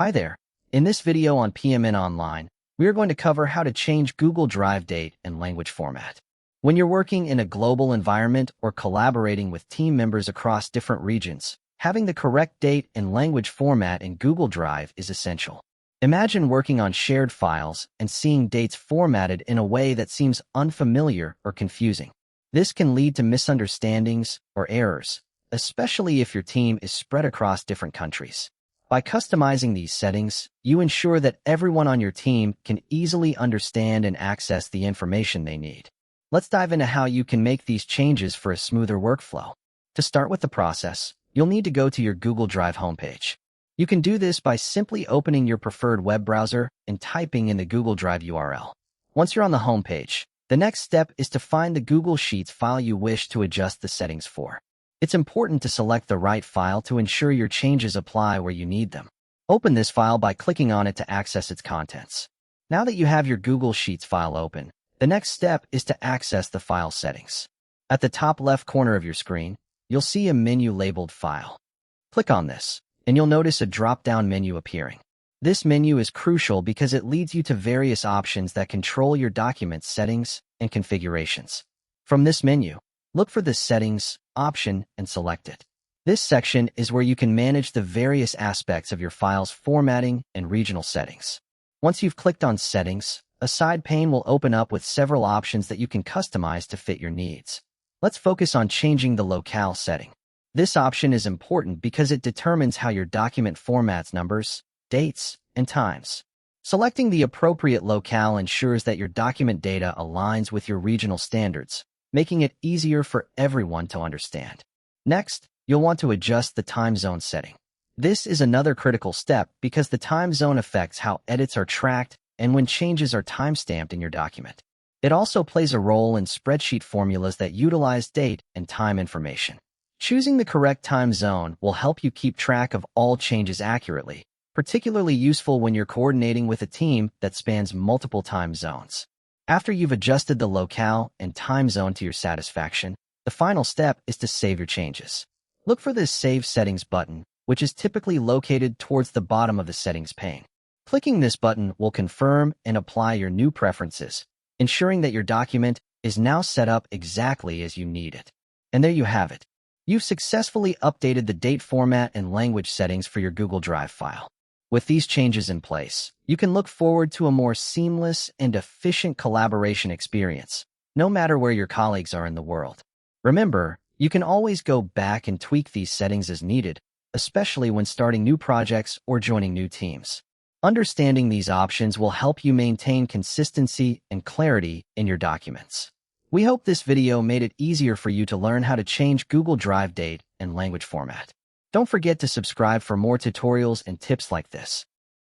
Hi there. In this video on PMN Online, we are going to cover how to change Google Drive date and language format. When you're working in a global environment or collaborating with team members across different regions, having the correct date and language format in Google Drive is essential. Imagine working on shared files and seeing dates formatted in a way that seems unfamiliar or confusing. This can lead to misunderstandings or errors, especially if your team is spread across different countries. By customizing these settings, you ensure that everyone on your team can easily understand and access the information they need. Let's dive into how you can make these changes for a smoother workflow. To start with the process, you'll need to go to your Google Drive homepage. You can do this by simply opening your preferred web browser and typing in the Google Drive URL. Once you're on the homepage, the next step is to find the Google Sheets file you wish to adjust the settings for. It's important to select the right file to ensure your changes apply where you need them. Open this file by clicking on it to access its contents. Now that you have your Google Sheets file open, the next step is to access the file settings. At the top left corner of your screen, you'll see a menu labeled File. Click on this, and you'll notice a drop-down menu appearing. This menu is crucial because it leads you to various options that control your document settings and configurations. From this menu, look for the Settings option and select it. This section is where you can manage the various aspects of your file's formatting and regional settings. Once you've clicked on Settings, a side pane will open up with several options that you can customize to fit your needs. Let's focus on changing the locale setting. This option is important because it determines how your document formats numbers, dates, and times. Selecting the appropriate locale ensures that your document data aligns with your regional standards, making it easier for everyone to understand. Next, you'll want to adjust the time zone setting. This is another critical step because the time zone affects how edits are tracked and when changes are timestamped in your document. It also plays a role in spreadsheet formulas that utilize date and time information. Choosing the correct time zone will help you keep track of all changes accurately, particularly useful when you're coordinating with a team that spans multiple time zones. After you've adjusted the locale and time zone to your satisfaction, the final step is to save your changes. Look for the Save Settings button, which is typically located towards the bottom of the settings pane. Clicking this button will confirm and apply your new preferences, ensuring that your document is now set up exactly as you need it. And there you have it. You've successfully updated the date format and language settings for your Google Drive file. With these changes in place, you can look forward to a more seamless and efficient collaboration experience, no matter where your colleagues are in the world. Remember, you can always go back and tweak these settings as needed, especially when starting new projects or joining new teams. Understanding these options will help you maintain consistency and clarity in your documents. We hope this video made it easier for you to learn how to change Google Drive date and language format. Don't forget to subscribe for more tutorials and tips like this.